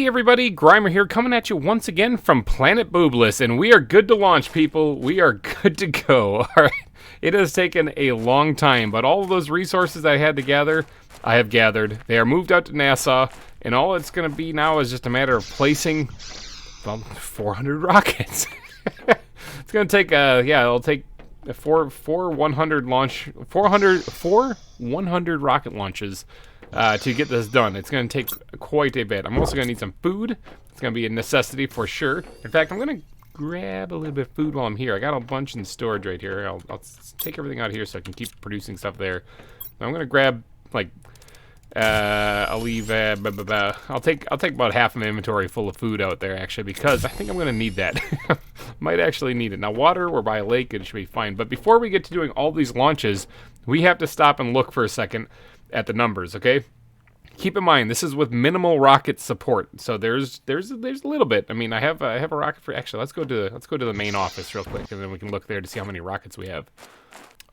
Hey everybody, GReimer here, coming at you once again from Planet Boobless, and we are good to launch, people. We are good to go. Alright, it has taken a long time, but all of those resources I had to gather, I have gathered. They are moved out to NASA, and all it's going to be now is just a matter of placing, well, 400 rockets. It's going to take, it'll take four 100 rocket launches to get this done. It's going to take quite a bit. I'm also going to need some food. It's going to be a necessity for sure. In fact, I'm going to grab a little bit of food while I'm here. I got a bunch in storage right here. I'll take everything out of here so I can keep producing stuff there. I'm going to grab, like, I'll take about half of my inventory full of food out there, actually, because I think I'm going to need that. Might actually need it. Now, water, we're by a lake, it should be fine. But before we get to doing all these launches, we have to stop and look for a second at the numbers, okay? Keep in mind, this is with minimal rocket support, so there's a little bit. I mean, I have a rocket for. Actually, let's go to the main office real quick, and then we can look there to see how many rockets we have.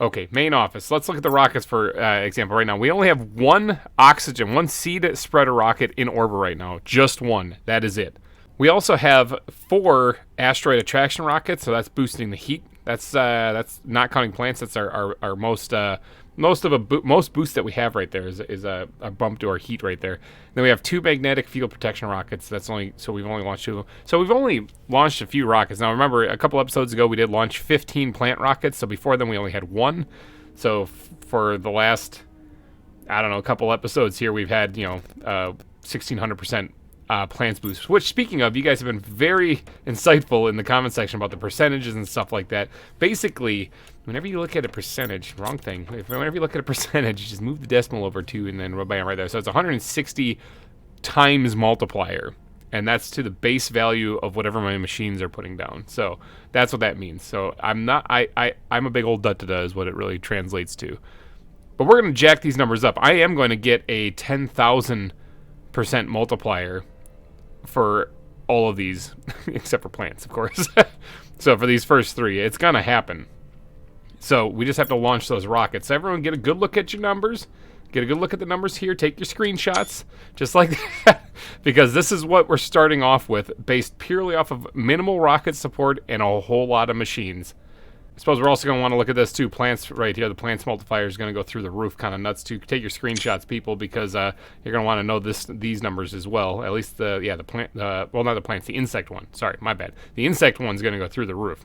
Okay, main office. Let's look at the rockets for example right now. We only have one seed spreader rocket in orbit right now, just one. That is it. We also have 4 asteroid attraction rockets, so that's boosting the heat. That's not counting plants. That's our most boost that we have right there is a bump to our heat right there. Then we have 2 magnetic field protection rockets. So we've only launched 2. So we've only launched a few rockets. Now remember, a couple episodes ago we did launch 15 plant rockets. So before then we only had 1. So for the last, I don't know, a couple episodes here, we've had 1,600% plants boost. Which, speaking of, you guys have been very insightful in the comment section about the percentages and stuff like that. Basically, whenever you look at a percentage, wrong thing. Whenever you look at a percentage, you just move the decimal over 2 and then bam, right there. So it's 160 times multiplier, and that's to the base value of whatever my machines are putting down. So that's what that means. So I'm a big old da-da-da is what it really translates to. But we're going to jack these numbers up. I am going to get a 10,000% multiplier for all of these, except for plants, of course. So for these first 3, it's going to happen. So we just have to launch those rockets. So everyone get a good look at your numbers. Get a good look at the numbers here. Take your screenshots, just like that. Because this is what we're starting off with, based purely off of minimal rocket support and a whole lot of machines. I suppose we're also going to want to look at this too. Plants right here. The plants multiplier is going to go through the roof, kind of nuts too. Take your screenshots, people, because you're going to want to know these numbers as well. At least the plant. Well, not the plants. The insect one. Sorry, my bad. The insect one's going to go through the roof.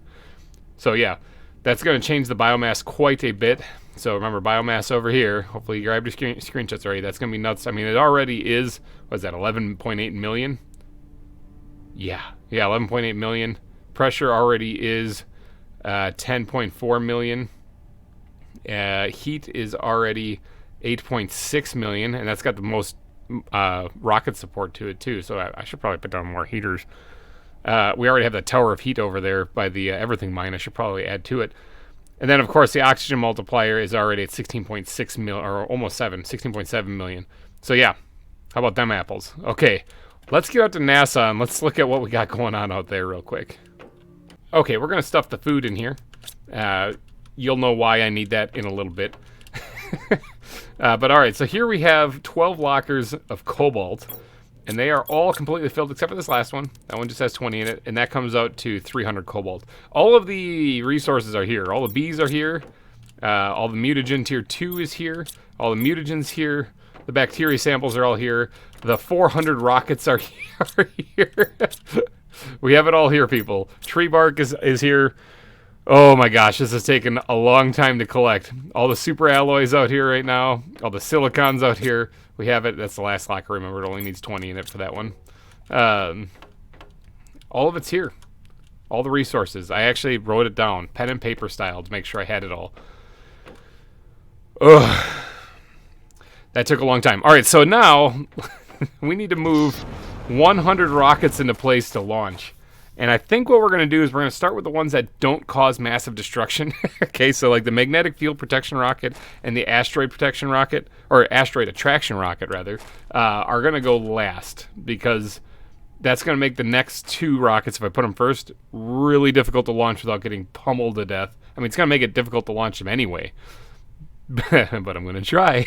So yeah, that's going to change the biomass quite a bit. So remember, biomass over here. Hopefully you grabbed your screenshots already. That's going to be nuts. I mean, it already is. What is that? 11.8 million. Yeah, 11.8 million. Pressure already is 10.4 million. Heat is already 8.6 million, and that's got the most rocket support to it too. So I should probably put down more heaters. We already have the tower of heat over there by the everything mine. I should probably add to it. And then of course the oxygen multiplier is already at 16.6 million, or almost 16.7 million. So yeah, how about them apples? Okay, let's get out to NASA and let's look at what we got going on out there real quick. Okay, we're going to stuff the food in here. You'll know why I need that in a little bit. But alright, so here we have 12 lockers of cobalt. And they are all completely filled except for this last one. That one just has 20 in it. And that comes out to 300 cobalt. All of the resources are here. All the bees are here. All the mutagen tier 2 is here. All the mutagens here. The bacteria samples are all here. The 400 rockets are here. We have it all here, people. Tree bark is here. Oh my gosh, this has taken a long time to collect. All the super alloys out here right now. All the silicons out here. We have it. That's the last locker. Remember, it only needs 20 in it for that one. All of it's here. All the resources. I actually wrote it down, pen and paper style, to make sure I had it all. Ugh. That took a long time. All right, so now we need to move 100 rockets into place to launch. And I think what we're going to do is we're going to start with the ones that don't cause massive destruction. Okay, so like the magnetic field protection rocket and the asteroid protection rocket, or asteroid attraction rocket rather, are going to go last, because that's going to make the next 2 rockets, if I put them first, really difficult to launch without getting pummeled to death. I mean, it's going to make it difficult to launch them anyway. But I'm going to try.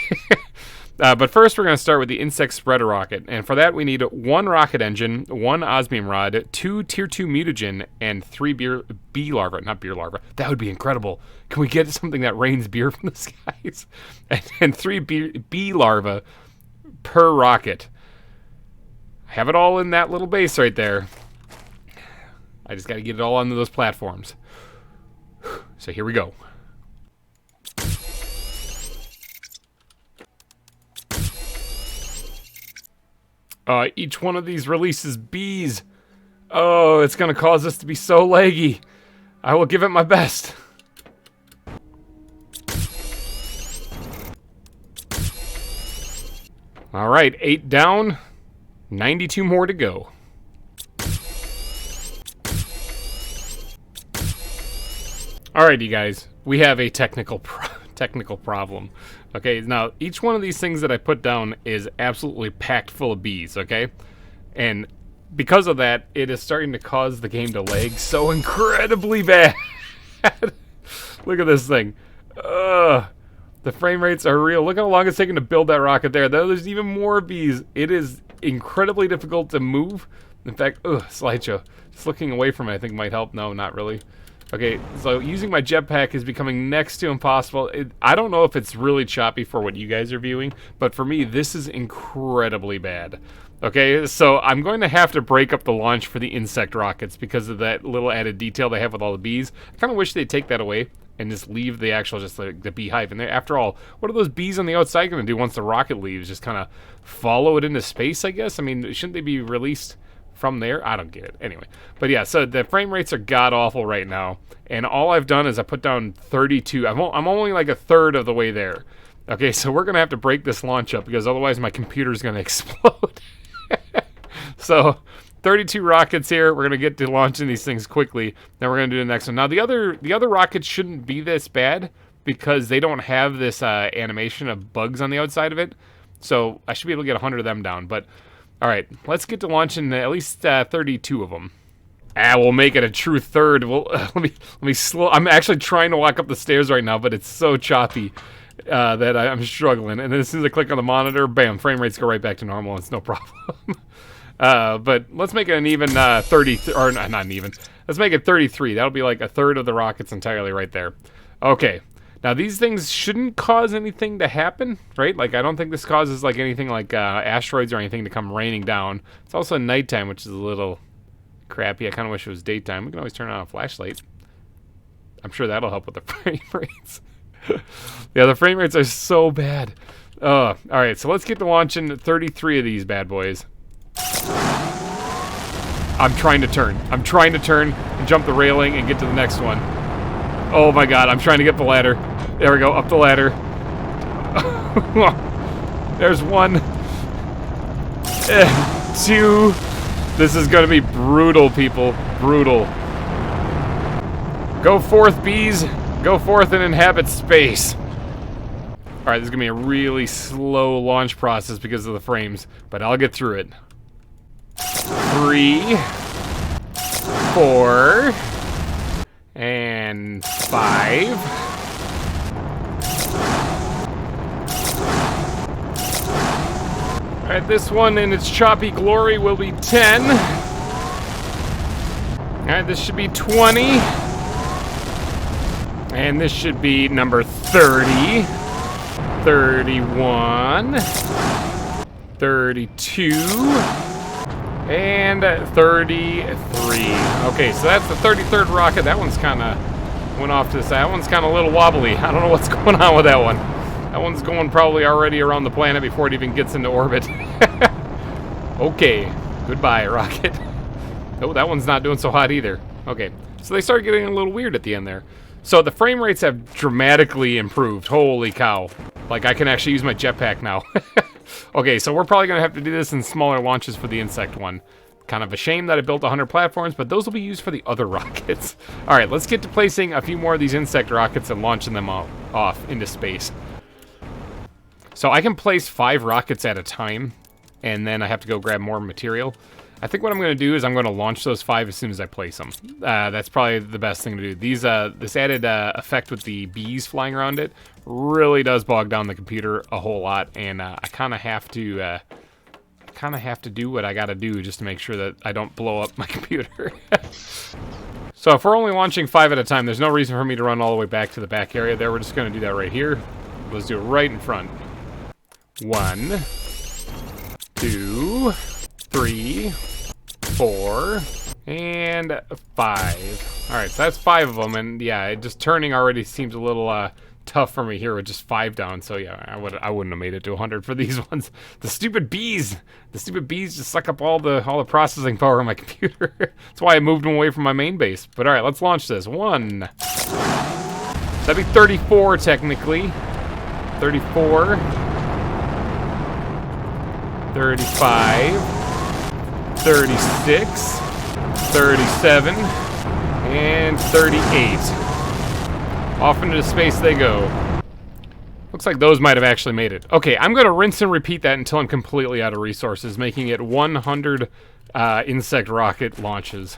But first, we're going to start with the insect spreader rocket. And for that, we need 1 rocket engine, 1 osmium rod, 2 tier 2 mutagen, and 3 bee larvae. Not beer larvae. That would be incredible. Can we get something that rains beer from the skies? And 3 bee larvae per rocket. I have it all in that little base right there. I just got to get it all onto those platforms. So here we go. Each one of these releases bees. Oh, it's going to cause us to be so laggy. I will give it my best. All right, 8 down, 92 more to go. All right, you guys, we have a technical problem. Okay, now each one of these things that I put down is absolutely packed full of bees, okay? And because of that, it is starting to cause the game to lag so incredibly bad. Look at this thing. The frame rates are real. Look how long it's taking to build that rocket there. There's even more bees. It is incredibly difficult to move. In fact, slideshow. Just looking away from it I think might help. No, not really. Okay, so using my jetpack is becoming next to impossible. I don't know if it's really choppy for what you guys are viewing, but for me, this is incredibly bad. Okay, so I'm going to have to break up the launch for the insect rockets because of that little added detail they have with all the bees. I kind of wish they'd take that away and just leave the actual, just the beehive in there. After all, what are those bees on the outside going to do once the rocket leaves? Just kind of follow it into space, I guess? I mean, shouldn't they be released from there? I don't get it. Anyway, but yeah, so the frame rates are god-awful right now, and all I've done is I put down 32. I'm only like a third of the way there. Okay, so we're going to have to break this launch up because otherwise my computer's going to explode. So 32 rockets here. We're going to get to launching these things quickly. Then we're going to do the next one. Now, the other rockets shouldn't be this bad because they don't have this animation of bugs on the outside of it. So I should be able to get 100 of them down. But, all right, let's get to launching at least 32 of them. We'll make it a true third. Let me slow. I'm actually trying to walk up the stairs right now, but it's so choppy that I'm struggling. And then as soon as I click on the monitor, bam, frame rates go right back to normal. It's no problem. But let's make it an even 30, or not an even. Let's make it 33. That'll be like a third of the rockets entirely right there. Okay. Now these things shouldn't cause anything to happen, right? Like I don't think this causes like anything like asteroids or anything to come raining down. It's also nighttime, which is a little crappy. I kind of wish it was daytime. We can always turn on a flashlight. I'm sure that'll help with the frame rates. Yeah, the frame rates are so bad. All right, so let's get to launching 33 of these bad boys. I'm trying to turn and jump the railing and get to the next one. Oh my god, I'm trying to get the ladder. There we go, up the ladder. There's 1. 2. This is gonna be brutal, people. Brutal. Go forth, bees. Go forth and inhabit space. Alright, this is gonna be a really slow launch process because of the frames, but I'll get through it. 3, 4, and 5. Alright, this one in its choppy glory will be 10. Alright, this should be 20. And this should be number 30. 31. 32. And 33. Okay, so that's the 33rd rocket. That one's kind of went off to the side. That one's kind of a little wobbly. I don't know what's going on with that one. That one's going probably already around the planet before it even gets into orbit. Okay, goodbye, rocket. Oh, that one's not doing so hot either. Okay, so they start getting a little weird at the end there. So the frame rates have dramatically improved. Holy cow. Like, I can actually use my jetpack now. Okay, so we're probably going to have to do this in smaller launches for the insect one. Kind of a shame that I built 100 platforms, but those will be used for the other rockets. All right, let's get to placing a few more of these insect rockets and launching them off into space. So I can place 5 rockets at a time, and then I have to go grab more material. I think what I'm going to do is I'm going to launch those 5 as soon as I place them. That's probably the best thing to do. This added effect with the bees flying around it really does bog down the computer a whole lot, and I kind of have to do what I got to do just to make sure that I don't blow up my computer. So if we're only launching 5 at a time, there's no reason for me to run all the way back to the back area there. We're just going to do that right here. Let's do it right in front. 1, 2, 3, 4, and 5. Alright, so that's 5 of them, and yeah, just turning already seems a little tough for me here with just 5 down, so yeah, I wouldn't have made it to 100 for these ones. The stupid bees! The stupid bees just suck up all the processing power on my computer. That's why I moved them away from my main base. But alright, let's launch this. 1. That'd be 34 technically. 34. 35. 36. 37. And 38. Off into space they go. Looks like those might have actually made it. Okay, I'm going to rinse and repeat that until I'm completely out of resources, making it 100 insect rocket launches.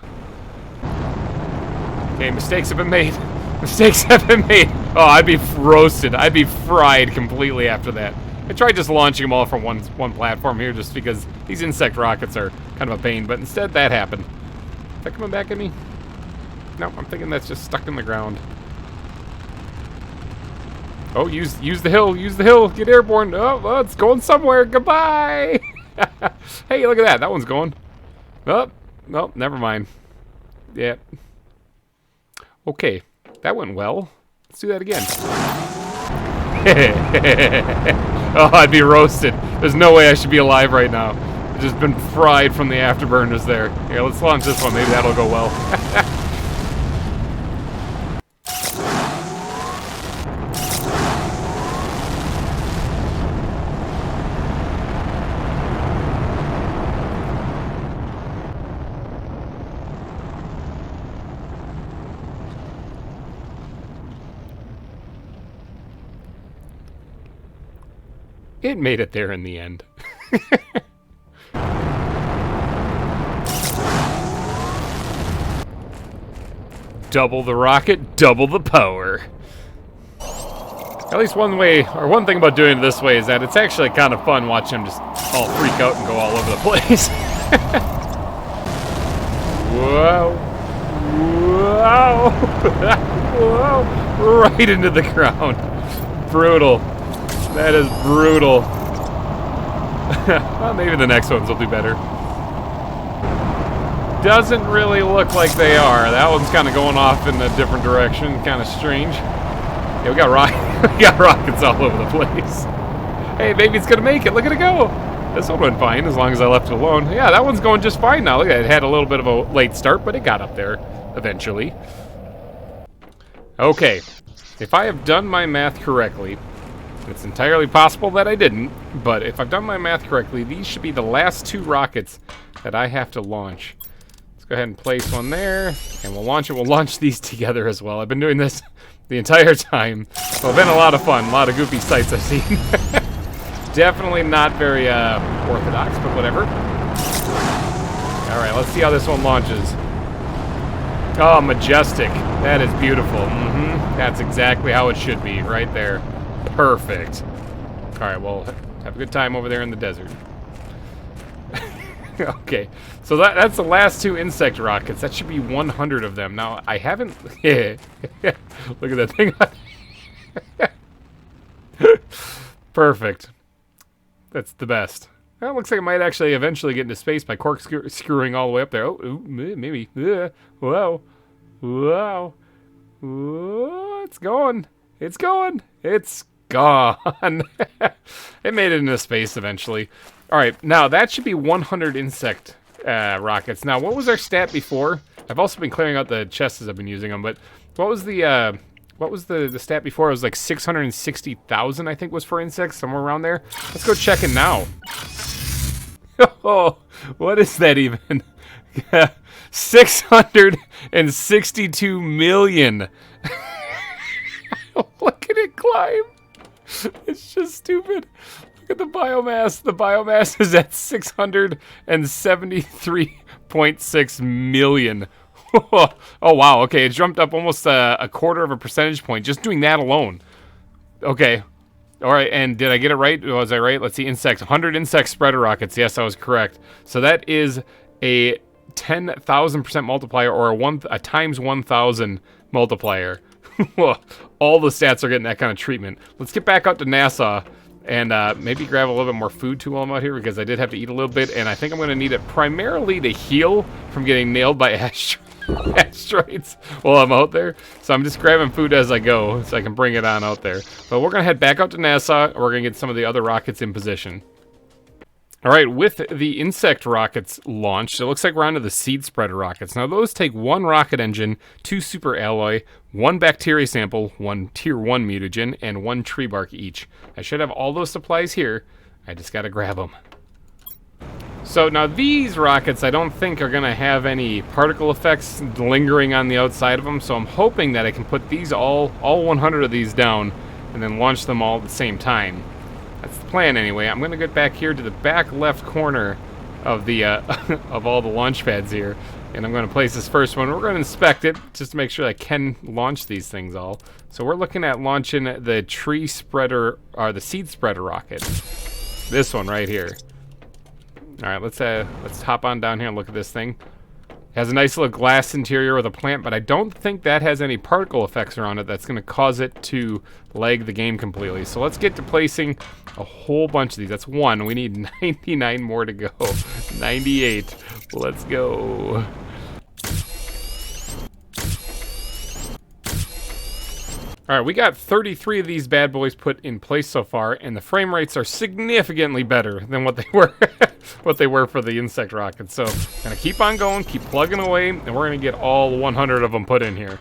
Okay, mistakes have been made. Mistakes have been made. Oh, I'd be roasted. I'd be fried completely after that. I tried just launching them all from one platform here just because these insect rockets are kind of a pain, but instead that happened. Is that coming back at me? No, I'm thinking that's just stuck in the ground. Oh, use the hill, get airborne. Oh, it's going somewhere. Goodbye. Hey, look at that. That one's going. Oh, no, never mind. Yeah. Okay, that went well. Let's do that again. Oh, I'd be roasted. There's no way I should be alive right now. I've just been fried from the afterburners there. Here, let's launch this one. Maybe that'll go well. It made it there in the end. Double the rocket, double the power. At least one thing about doing it this way is that it's actually kind of fun watching them just all freak out and go all over the place. Whoa. Whoa. Whoa. Right into the ground. Brutal. That is brutal. Well, maybe the next ones will do better. Doesn't really look like they are. That one's kind of going off in a different direction. Kind of strange. Yeah, we got rockets all over the place. Hey, maybe it's gonna make it. Look at it go. This one went fine as long as I left it alone. Yeah, that one's going just fine now. Look at it. It had a little bit of a late start, but it got up there eventually. Okay, if I have done my math correctly, it's entirely possible that I didn't, but if I've done my math correctly, these should be the last 2 rockets that I have to launch. Let's go ahead and place one there, and we'll launch it. We'll launch these together as well. I've been doing this the entire time, so it's been a lot of fun, a lot of goofy sights I've seen. Definitely not very orthodox, but whatever. All right, let's see how this one launches. Oh, majestic. That is beautiful. That's exactly how it should be, right there. Perfect. All right, well, have a good time over there in the desert. Okay, so that's the last 2 insect rockets. That should be 100 of them. Now, I haven't... Look at that thing. Perfect. That's the best. Well, it looks like it might actually eventually get into space by corkscrewing all the way up there. Oh, ooh, maybe. Whoa. Whoa. Whoa. It's going. It's going. It's gone. It made it into space eventually. All right, now that should be 100 insect rockets. Now, what was our stat before? I've also been clearing out the chests as I've been using them, but what was the stat before? It was like 660,000, I think, was for insects, somewhere around there. Let's go check it now. Oh, what is that even? 662 million. Look at it climb. It's just stupid. Look at the biomass. The biomass is at 673.6 million. Oh, wow. Okay, it jumped up almost a quarter of a percentage point just doing that alone. Okay. All right, and did I get it right? Was I right? Let's see, insects. 100 insect spreader rockets. Yes, I was correct. So that is a 10,000% multiplier, or a times 1,000 multiplier. All the stats are getting that kind of treatment. Let's get back out to NASA and maybe grab a little bit more food too while I'm out here, because I did have to eat a little bit, and I think I'm going to need it primarily to heal from getting nailed by asteroids while I'm out there. So I'm just grabbing food as I go so I can bring it on out there. But we're going to head back out to NASA, and we're going to get some of the other rockets in position. All right, with the insect rockets launched, it looks like we're onto the seed spreader rockets. Now, those take 1 rocket engine, 2 super alloy, 1 bacteria sample, 1 tier 1 mutagen, and 1 tree bark each. I should have all those supplies here. I just got to grab them. So now these rockets I don't think are going to have any particle effects lingering on the outside of them, so I'm hoping that I can put these all 100 of these down and then launch them all at the same time. That's the plan anyway. I'm going to get back here to the back left corner of the of all the launch pads here, and I'm going to place this first one. We're going to inspect it just to make sure I can launch these things all. So we're looking at launching the tree spreader, or the seed spreader rocket. This one right here. All right, let's hop on down here and look at this thing. It has a nice little glass interior with a plant, but I don't think that has any particle effects around it that's going to cause it to lag the game completely. So let's get to placing a whole bunch of these. That's 1. We need 99 more to go. 98. Let's go. All right, we got 33 of these bad boys put in place so far, and the frame rates are significantly better than what they were for the insect rockets. So, gonna keep on going, keep plugging away, and we're gonna get all 100 of them put in here.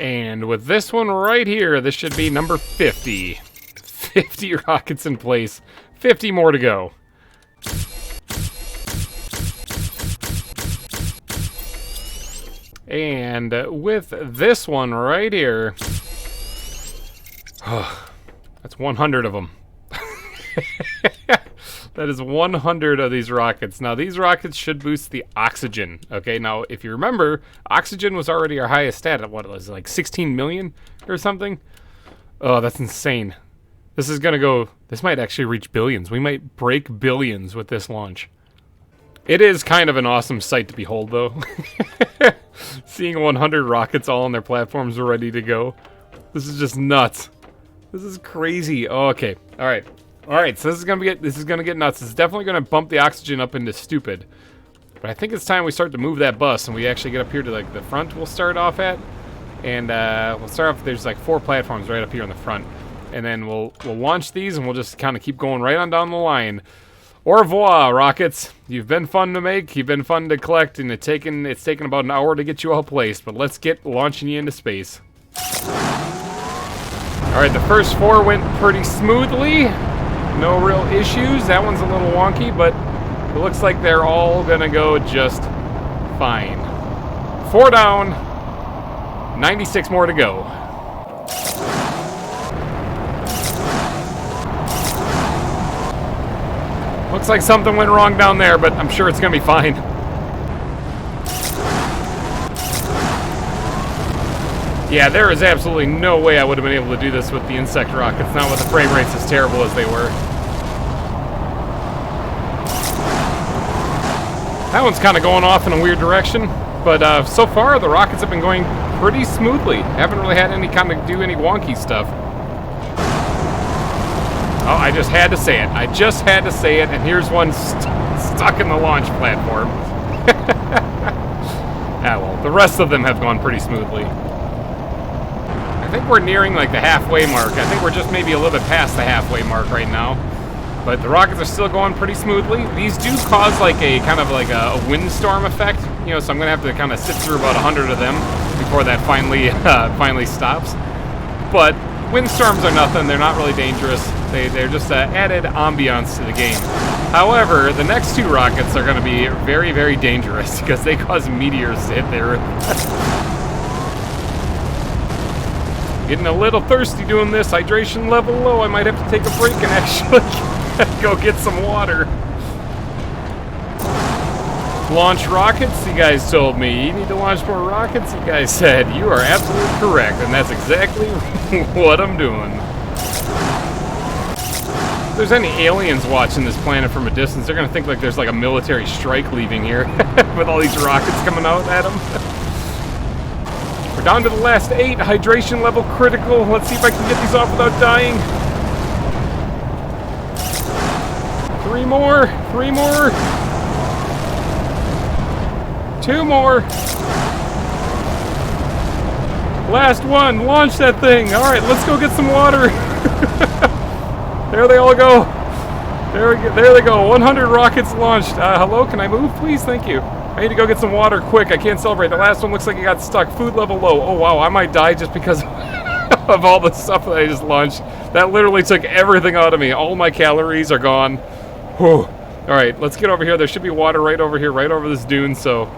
And with this one right here, this should be number 50. 50 rockets in place, 50 more to go. And with this one right here, that's 100 of them. That is 100 of these rockets. Now, these rockets should boost the oxygen. Okay, now, if you remember, oxygen was already our highest stat at, what was it, like 16 million or something? Oh, that's insane. This is going to go, this might actually reach billions. We might break billions with this launch. It is kind of an awesome sight to behold, though. Seeing 100 rockets all on their platforms ready to go. This is just nuts. This is crazy. Oh, okay. All right. So this is gonna get nuts. This is definitely gonna bump the oxygen up into stupid. But I think it's time we start to move that bus and we actually get up here to like the front. We'll start off at, and we'll start off. There's like 4 platforms right up here on the front, and then we'll launch these and we'll just kind of keep going right on down the line. Au revoir, rockets. You've been fun to make, you've been fun to collect, and it's taken about an hour to get you all placed, but let's get launching you into space. Alright, the first 4 went pretty smoothly. No real issues. That one's a little wonky, but it looks like they're all gonna go just fine. 4 down, 96 more to go. Looks like something went wrong down there, but I'm sure it's going to be fine. Yeah, there is absolutely no way I would have been able to do this with the insect rockets, not with the frame rates as terrible as they were. That one's kind of going off in a weird direction, but so far the rockets have been going pretty smoothly. Haven't really had any kind of do any wonky stuff. Oh, I just had to say it. And here's one stuck in the launch platform. Ah, well, the rest of them have gone pretty smoothly. I think we're nearing like the halfway mark. I think we're just maybe a little bit past the halfway mark right now. But the rockets are still going pretty smoothly. These do cause like a kind of like a windstorm effect, you know, so I'm gonna have to kind of sit through about 100 of them before that finally stops. But windstorms are nothing. They're not really dangerous. They're just added ambiance to the game. However, the next 2 rockets are going to be very, very dangerous because they cause meteors to hit their Earth. Getting a little thirsty doing this. Hydration level low. I might have to take a break and actually go get some water. Launch rockets, you guys told me. You need to launch more rockets, you guys said. You are absolutely correct, and that's exactly what I'm doing. If there's any aliens watching this planet from a distance, they're gonna think like there's like a military strike leaving here with all these rockets coming out at them. We're down to the last 8, hydration level critical. Let's see if I can get these off without dying. 3 more, 3 more. 2 more. Last one. Launch that thing. All right, let's go get some water. There they all go. There they go. 100 rockets launched. Hello, can I move, please? Thank you. I need to go get some water quick. I can't celebrate. The last one looks like it got stuck. Food level low. Oh, wow. I might die just because of all the stuff that I just launched. That literally took everything out of me. All my calories are gone. Whew. All right, let's get over here. There should be water right over here, right over this dune, so...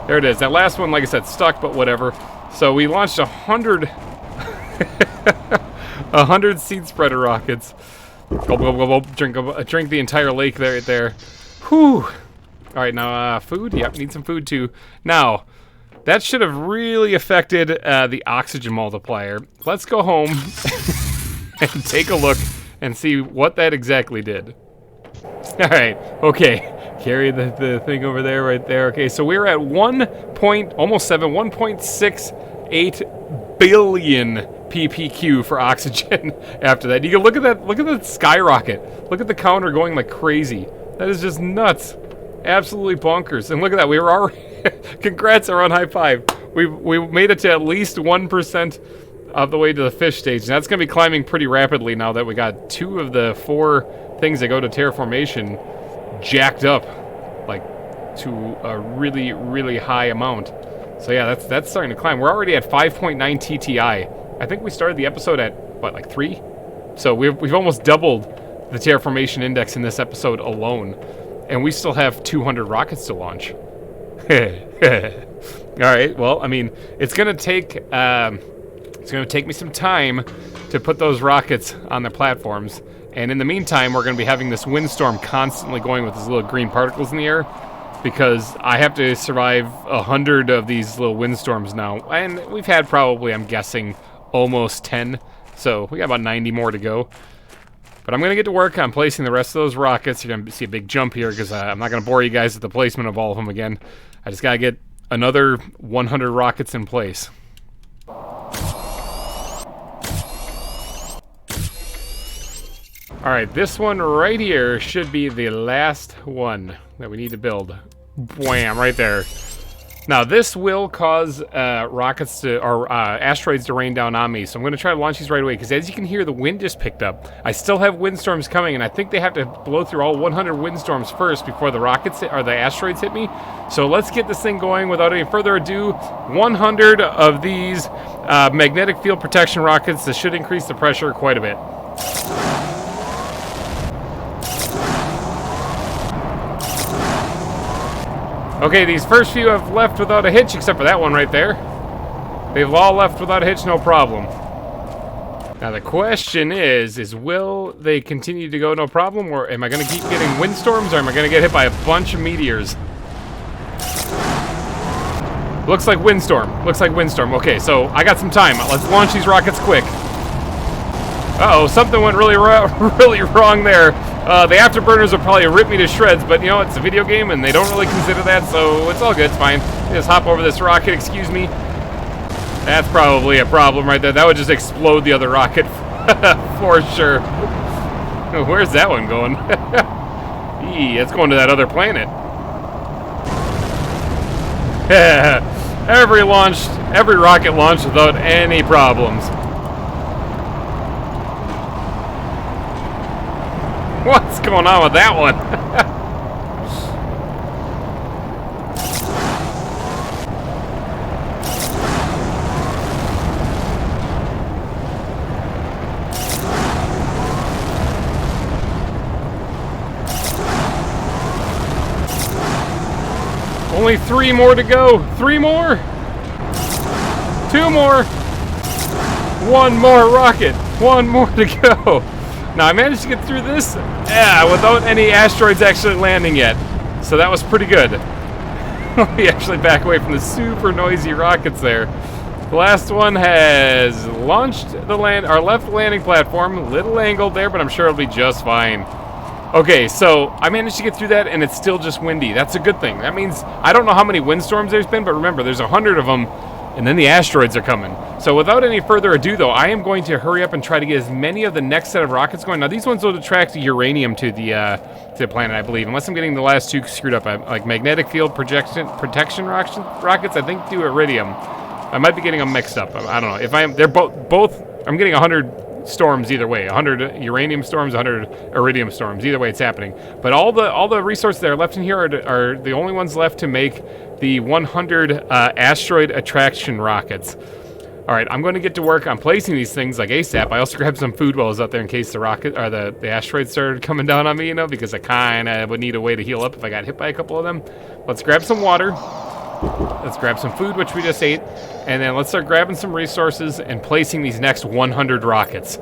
There it is. That last one, like I said, stuck, but whatever. So we launched 100... 100 seed spreader rockets. Go, go, go, go. Drink the entire lake right there. Whew. Alright, now, food? Yep, need some food, too. Now, that should have really affected the oxygen multiplier. Let's go home and take a look and see what that exactly did. Alright, okay. Carry the thing over there, right there. Okay, so we're at 1.68 billion ppq for oxygen after that. You can look at that skyrocket. Look at the counter going like crazy. That is just nuts. Absolutely bonkers. And look at that, we were already congrats, everyone, high five. We made it to at least 1% of the way to the fish stage. And that's gonna be climbing pretty rapidly now that we got 2 of the 4 things that go to terraformation jacked up like to a really, really high amount. So yeah, that's starting to climb. We're already at 5.9 TTI. I think we started the episode at what, like 3? So we've almost doubled the terraformation index in this episode alone, and we still have 200 rockets to launch. All right. Well, I mean, it's gonna take me some time to put those rockets on the platforms. And in the meantime, we're going to be having this windstorm constantly going with these little green particles in the air, because I have to survive 100 of these little windstorms now. And we've had probably, I'm guessing, almost 10. So we got about 90 more to go. But I'm going to get to work on placing the rest of those rockets. You're going to see a big jump here because I'm not going to bore you guys with the placement of all of them again. I just got to get another 100 rockets in place. Alright, this one right here should be the last one that we need to build. Wham, right there. Now, this will cause rockets to, or asteroids to rain down on me, so I'm going to try to launch these right away, because as you can hear, the wind just picked up. I still have windstorms coming, and I think they have to blow through all 100 windstorms first before the rockets hit, or the asteroids hit me. So let's get this thing going without any further ado. 100 of these magnetic field protection rockets. This should increase the pressure quite a bit. Okay, these first few have left without a hitch, except for that one right there. They've all left without a hitch, no problem. Now the question is will they continue to go no problem, or am I going to keep getting windstorms, or am I going to get hit by a bunch of meteors? Looks like windstorm. Looks like windstorm. Okay, so I got some time. Let's launch these rockets quick. Uh-oh, something went really wrong there. The afterburners will probably rip me to shreds, but you know, it's a video game and they don't really consider that, so it's all good, it's fine. Just hop over this rocket, excuse me. That's probably a problem right there. That would just explode the other rocket for sure. Where's that one going? Eee, it's going to that other planet. Every rocket launched without any problems. What's going on with that one? Only 3 more to go. 3 more. 2 more. One more rocket. One more to go. Now, I managed to get through this, without any asteroids actually landing yet. So that was pretty good. We actually back away from the super noisy rockets there. The last one has launched our left landing platform. A little angled there, but I'm sure it'll be just fine. Okay, so I managed to get through that, and it's still just windy. That's a good thing. That means I don't know how many windstorms there's been, but remember, there's 100 of them, and then the asteroids are coming. So without any further ado, though, I am going to hurry up and try to get as many of the next set of rockets going. Now, these ones will attract uranium to the planet, I believe, unless I'm getting the last two screwed up. Like magnetic field protection rockets, I think do iridium. I might be getting them mixed up. I don't know. They're both. I'm getting 100 storms either way. 100 uranium storms, 100 iridium storms. Either way, it's happening. But all the resources that are left in here are the only ones left to make the 100 asteroid attraction rockets. All right, I'm going to get to work on placing these things like ASAP. I also grabbed some food while I was out there in case the rocket or the asteroids started coming down on me, because I kind of would need a way to heal up if I got hit by a couple of them. Let's grab some water. Let's grab some food, which we just ate, and then let's start grabbing some resources and placing these next 100 rockets.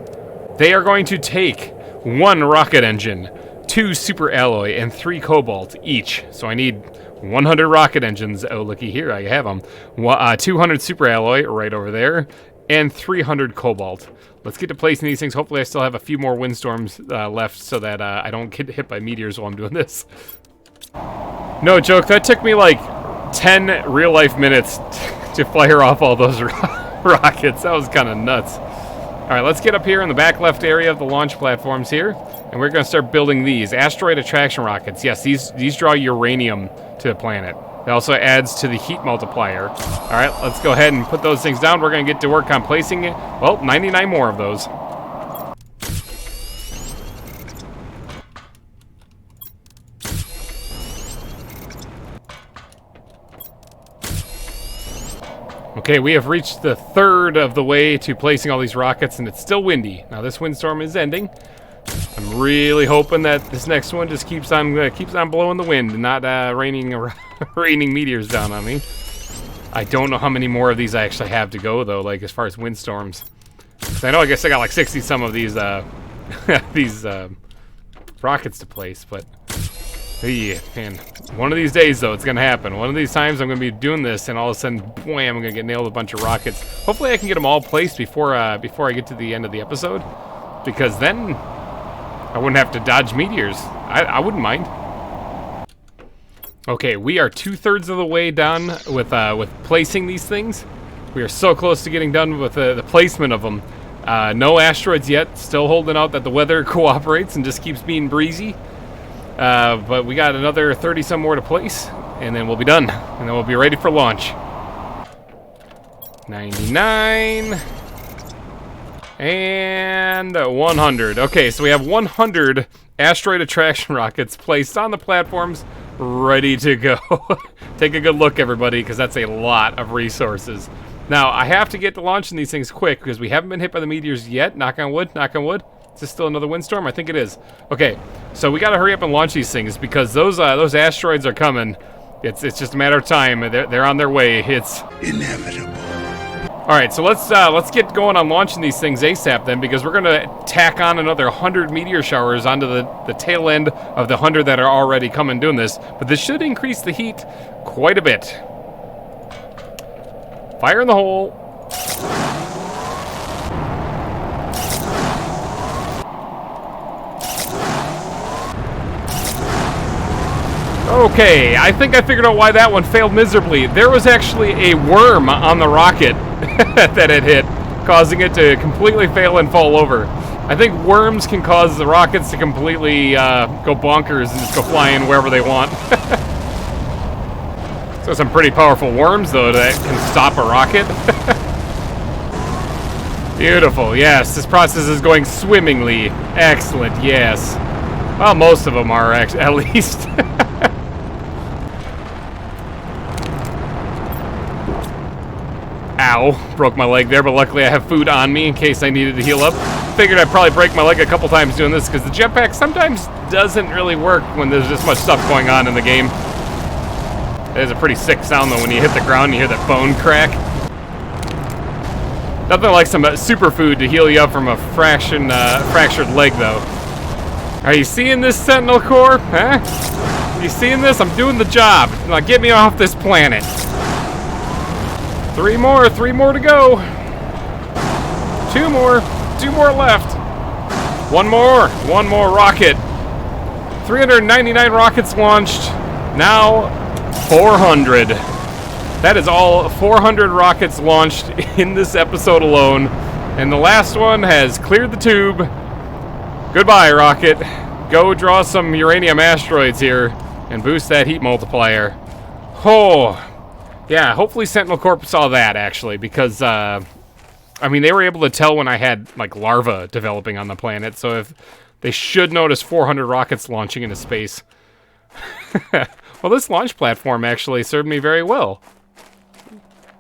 They are going to take 1 rocket engine, 2 super alloy, and 3 cobalt each. So I need 100 rocket engines. Oh, looky here, I have them. 200 super alloy right over there, and 300 cobalt. Let's get to placing these things. Hopefully I still have a few more windstorms left so that I don't get hit by meteors while I'm doing this. No joke, that took me like 10 real-life minutes to fire off all those rockets. That was kind of nuts. All right, let's get up here in the back left area of the launch platforms here, and we're going to start building these asteroid attraction rockets. Yes, these draw uranium to the planet. It also adds to the heat multiplier. All right, let's go ahead and put those things down. We're going to get to work on placing it. Well, 99 more of those. Okay, we have reached the third of the way to placing all these rockets, and it's still windy. Now, this windstorm is ending. I'm really hoping that this next one just keeps on blowing the wind and not raining meteors down on me. I don't know how many more of these I actually have to go, though, like as far as windstorms. I know I guess I got like 60 some of these these rockets to place, but yeah, man, one of these days though it's gonna happen. One of these times I'm gonna be doing this, and all of a sudden, bam, I'm gonna get nailed with a bunch of rockets. Hopefully I can get them all placed before I get to the end of the episode, because then I wouldn't have to dodge meteors. I wouldn't mind. Okay, we are 2/3 of the way done with placing these things. We are so close to getting done with the placement of them. No asteroids yet. Still holding out that the weather cooperates and just keeps being breezy. But we got another 30 some more to place, and then we'll be done. And then we'll be ready for launch. 99. And 100. Okay, so we have 100 asteroid attraction rockets placed on the platforms, ready to go. Take a good look, everybody, because that's a lot of resources. Now, I have to get to launching these things quick, because we haven't been hit by the meteors yet. Knock on wood, knock on wood. Is this still another windstorm? I think it is. Okay, so we gotta hurry up and launch these things, because those asteroids are coming. It's just a matter of time. They're on their way. It's inevitable. All right, so let's get going on launching these things ASAP then, because we're gonna tack on another 100 meteor showers onto the tail end of the 100 that are already coming doing this. But this should increase the heat quite a bit. Fire in the hole. Okay, I think I figured out why that one failed miserably. There was actually a worm on the rocket that it hit, causing it to completely fail and fall over. I think worms can cause the rockets to completely go bonkers and just go flying wherever they want. So some pretty powerful worms, though, that can stop a rocket. Beautiful, yes, this process is going swimmingly. Excellent, yes. Well, most of them are, actually, at least. Ow, broke my leg there, but luckily I have food on me in case I needed to heal up. Figured I'd probably break my leg a couple times doing this, because the jetpack sometimes doesn't really work when there's this much stuff going on in the game. It is a pretty sick sound though when you hit the ground and you hear that bone crack. Nothing like some superfood to heal you up from a fractured leg, though. Are you seeing this, Sentinel Corps? Huh? You seeing this? I'm doing the job. Now get me off this planet. Three more to go. Two more left. One more rocket. 399 rockets launched. Now 400. That is all 400 rockets launched in this episode alone. And the last one has cleared the tube. Goodbye, rocket. Go draw some uranium asteroids here and boost that heat multiplier. Oh, yeah, hopefully Sentinel Corp saw that, actually, because, I mean, they were able to tell when I had, like, larvae developing on the planet, so if they should notice 400 rockets launching into space. Well, this launch platform actually served me very well.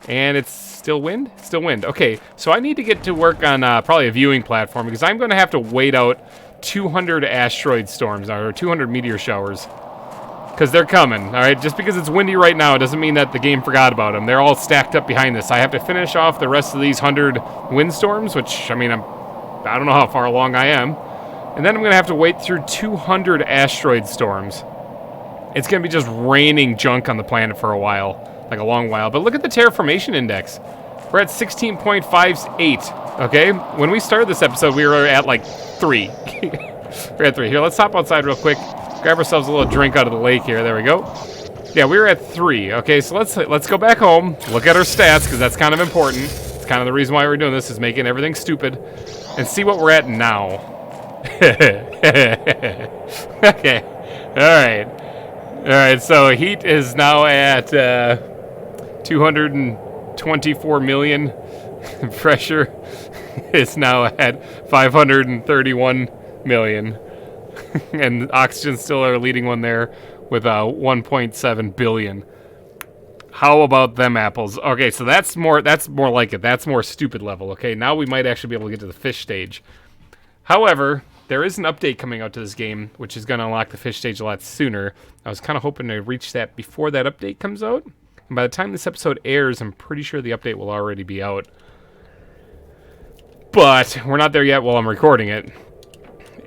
And it's still wind? Still wind. Okay, so I need to get to work on probably a viewing platform, because I'm going to have to wait out 200 asteroid storms, or 200 meteor showers. Because they're coming, alright? Just because it's windy right now doesn't mean that the game forgot about them. They're all stacked up behind this. I have to finish off the rest of these 100 windstorms, which, I mean, I don't know how far along I am. And then I'm going to have to wait through 200 asteroid storms. It's going to be just raining junk on the planet for a while. Like a long while. But look at the terraformation index. We're at 16.58, okay? When we started this episode, we were at, like, 3. We're at 3. Here, let's hop outside real quick. Grab ourselves a little drink out of the lake here. There we go. Yeah, we were at 3. Okay, so let's go back home. Look at our stats, because that's kind of important. It's kind of the reason why we're doing this, is making everything stupid. And see what we're at now. Okay. Alright, so heat is now at 224 million. Pressure is now at 531 million. And oxygen still our leading one there with 1.7 billion. How about them apples? Okay, so that's more like it. That's more stupid level. Okay, now we might actually be able to get to the fish stage. However, there is an update coming out to this game, which is going to unlock the fish stage a lot sooner. I was kind of hoping to reach that before that update comes out. And by the time this episode airs, I'm pretty sure the update will already be out. But we're not there yet while I'm recording it.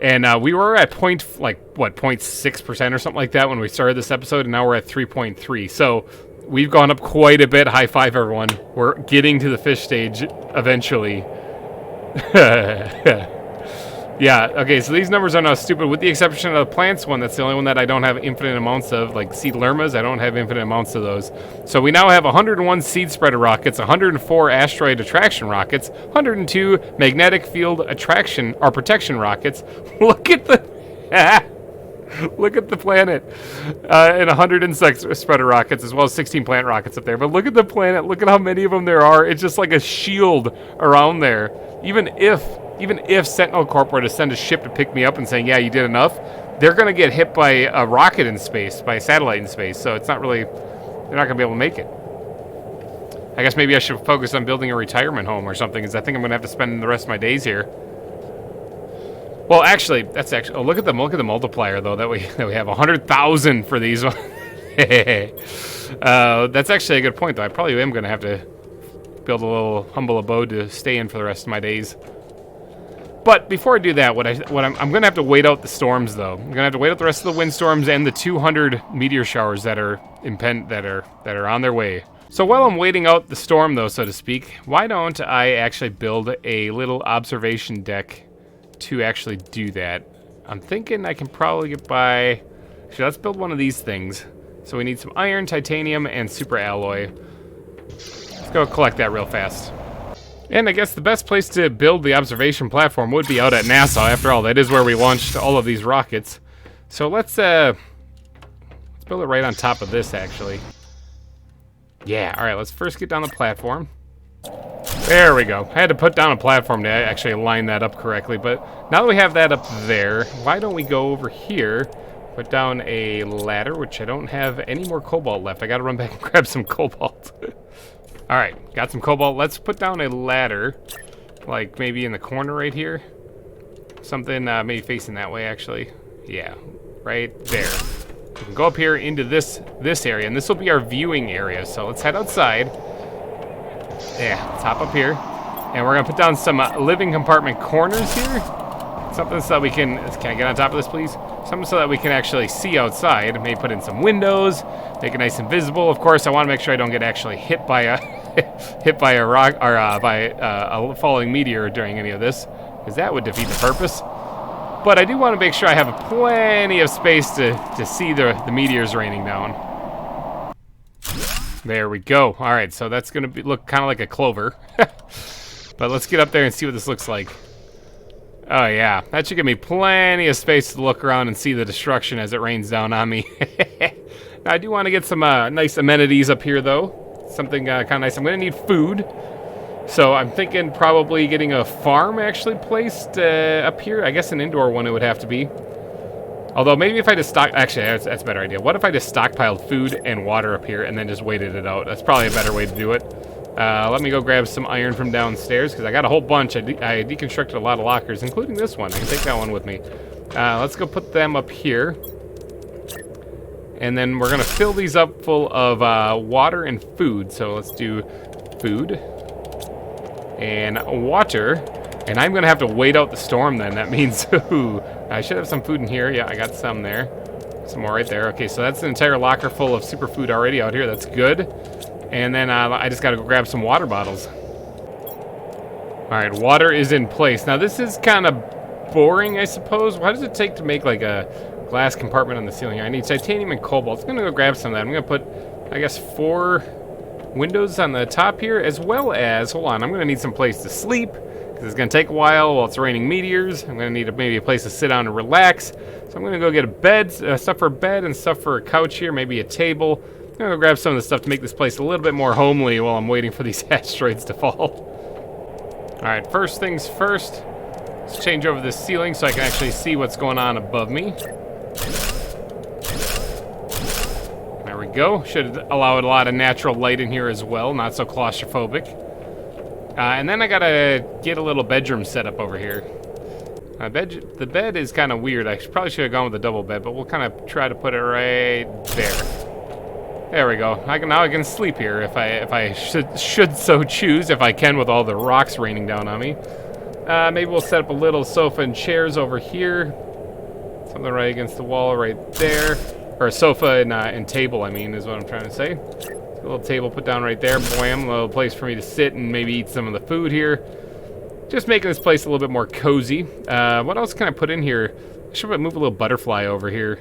And we were at 0.6% or something like that when we started this episode, and now we're at 3.3. So we've gone up quite a bit. High five, everyone. We're getting to the fish stage eventually. Yeah, okay, so these numbers are now stupid, with the exception of the plants one. That's the only one that I don't have infinite amounts of. Like seed lermas, I don't have infinite amounts of those. So we now have 101 seed spreader rockets, 104 asteroid attraction rockets, 102 magnetic field attraction or protection rockets. Look at the look at the planet, and 100 insect spreader rockets, as well as 16 plant rockets up there. But look at the planet. Look at how many of them there are. It's just like a shield around there. Even if Sentinel Corp were to send a ship to pick me up and saying, yeah, you did enough, they're going to get hit by a rocket in space, by a satellite in space. So it's not really, they're not going to be able to make it. I guess maybe I should focus on building a retirement home or something, because I think I'm going to have to spend the rest of my days here. Well, actually, oh, look at the multiplier, though, that we have 100,000 for these ones. That's actually a good point, though. I probably am going to have to build a little humble abode to stay in for the rest of my days. But before I do that, I'm going to have to wait out the storms, though. I'm going to have to wait out the rest of the windstorms and the 200 meteor showers that are on their way. So while I'm waiting out the storm, though, so to speak, why don't I actually build a little observation deck to actually do that? I'm thinking I can probably get by. Actually, let's build one of these things. So we need some iron, titanium, and super alloy. Let's go collect that real fast. And I guess the best place to build the observation platform would be out at NASA. After all, that is where we launched all of these rockets. So let's build it right on top of this, actually. Yeah, all right, let's first get down the platform. There we go. I had to put down a platform to actually line that up correctly, but now that we have that up there, why don't we go over here, put down a ladder, which I don't have any more cobalt left. I gotta run back and grab some cobalt. All right, got some cobalt. Let's put down a ladder, like maybe in the corner right here. Something maybe facing that way, actually. Yeah, right there. We can go up here into this area, and this will be our viewing area. So let's head outside. Yeah, let's hop up here. And we're going to put down some living compartment corners here. Something so that we can I get on top of this, please? Something so that we can actually see outside. Maybe put in some windows, make it nice and visible. Of course, I want to make sure I don't get actually hit by a hit by a rock or by a falling meteor during any of this, because that would defeat the purpose. But I do want to make sure I have plenty of space to see the meteors raining down. There we go. All right, so that's going to look kind of like a clover. But let's get up there and see what this looks like. Oh yeah, that should give me plenty of space to look around and see the destruction as it rains down on me. Now, I do want to get some nice amenities up here, though. Something kind of nice. I'm going to need food. So I'm thinking probably getting a farm actually placed up here. I guess an indoor one it would have to be. Although maybe if I just actually, that's a better idea. What if I just stockpiled food and water up here and then just waited it out? That's probably a better way to do it. Let me go grab some iron from downstairs, because I got a whole bunch. I deconstructed a lot of lockers, including this one. I can take that one with me. Let's go put them up here. And then we're going to fill these up full of water and food. So let's do food and water. And I'm going to have to wait out the storm then. That means, ooh, I should have some food in here. Yeah, I got some there. Some more right there. Okay, so that's an entire locker full of superfood already out here. That's good. And then I just got to go grab some water bottles. All right, water is in place. Now, this is kind of boring, I suppose. What does it take to make, like, a glass compartment on the ceiling here? I need titanium and cobalt. I'm going to go grab some of that. I'm going to put, I guess, 4 windows on the top here, as well as, hold on, I'm going to need some place to sleep, because it's going to take a while while it's raining meteors. I'm going to need maybe a place to sit down and relax. So I'm going to go get a bed, stuff for a bed and stuff for a couch here, maybe a table. I'm going to grab some of the stuff to make this place a little bit more homely while I'm waiting for these asteroids to fall. Alright, first things first. Let's change over this ceiling so I can actually see what's going on above me. There we go. Should allow a lot of natural light in here as well, not so claustrophobic. And then I got to get a little bedroom set up over here. The bed is kind of weird. I probably should have gone with a double bed, but we'll kind of try to put it right there. There we go. Now I can sleep here if I should so choose, if I can, with all the rocks raining down on me. Maybe we'll set up a little sofa and chairs over here. Something right against the wall right there. Or a sofa and table, I mean, is what I'm trying to say. A little table put down right there. Blam, a little place for me to sit and maybe eat some of the food here. Just making this place a little bit more cozy. What else can I put in here? I should move a little butterfly over here.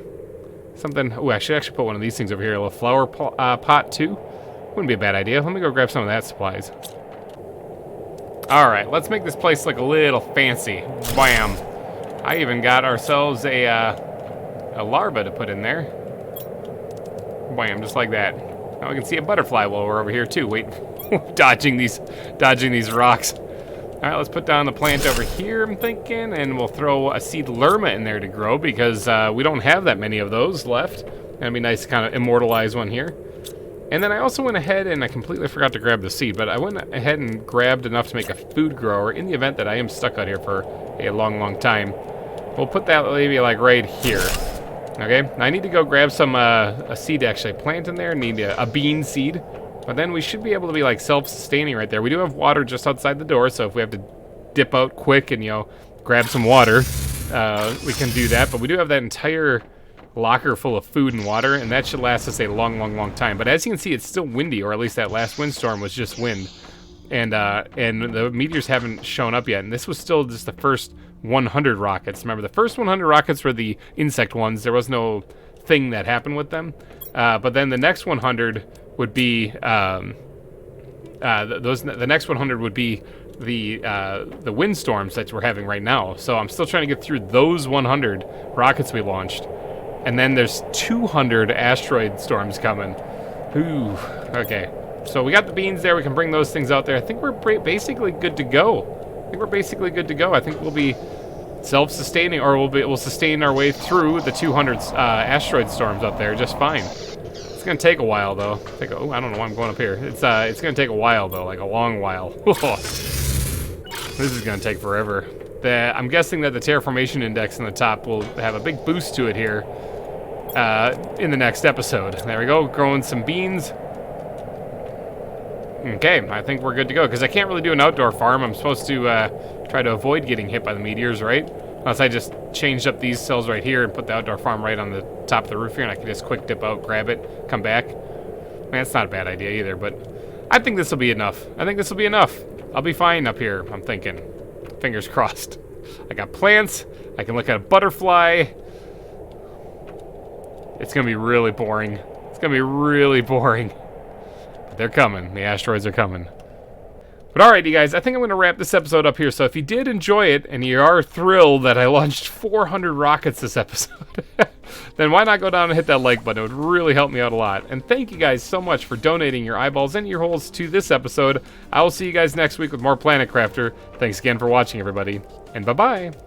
Something. Oh, I should actually put one of these things over here. A little flower pot, too. Wouldn't be a bad idea. Let me go grab some of that supplies. Alright, let's make this place look a little fancy. Bam. I even got ourselves a larva to put in there. Bam, just like that. Now we can see a butterfly while we're over here, too. Wait, dodging these rocks. Alright, let's put down the plant over here, I'm thinking, and we'll throw a seed lerma in there to grow, because we don't have that many of those left. It'd be nice to kind of immortalize one here. And then I also went ahead and I completely forgot to grab the seed, but I went ahead and grabbed enough to make a food grower in the event that I am stuck out here for a long, long time. We'll put that maybe like right here. Okay, now I need to go grab some a seed to actually plant in there. Need a bean seed. But then we should be able to be like self-sustaining right there. We do have water just outside the door, so if we have to dip out quick and, you know, grab some water, we can do that. But we do have that entire locker full of food and water, and that should last us a long, long, long time. But as you can see, it's still windy, or at least that last windstorm was just wind. And the meteors haven't shown up yet, and this was still just the first 100 rockets. Remember, the first 100 rockets were the insect ones. There was no thing that happened with them. But then the next 100 would be the next 100 would be the windstorms that we're having right now. So I'm still trying to get through those 100 rockets we launched, and then there's 200 asteroid storms coming. Ooh, okay. So we got the beans there. We can bring those things out there. I think we're basically good to go. I think we'll be self-sustaining, or we'll sustain our way through the 200 asteroid storms up there just fine. It's gonna take a while though. Oh, I don't know why I'm going up here. It's gonna take a while though, like a long while. This is gonna take forever. I'm guessing that the terraformation index in the top will have a big boost to it here in the next episode. There we go, growing some beans. Okay, I think we're good to go, because I can't really do an outdoor farm. I'm supposed to try to avoid getting hit by the meteors, right? Unless I just changed up these cells right here and put the outdoor farm right on the top of the roof here, and I can just quick dip out, grab it, come back. Man, that's not a bad idea either, but I think this will be enough. I think this will be enough. I'll be fine up here, I'm thinking. Fingers crossed. I got plants. I can look at a butterfly. It's going to be really boring. It's going to be really boring. But they're coming. The asteroids are coming. But alright, you guys, I think I'm going to wrap this episode up here. So if you did enjoy it, and you are thrilled that I launched 400 rockets this episode, then why not go down and hit that like button? It would really help me out a lot. And thank you guys so much for donating your eyeballs and your holes to this episode. I will see you guys next week with more Planet Crafter. Thanks again for watching, everybody. And bye-bye.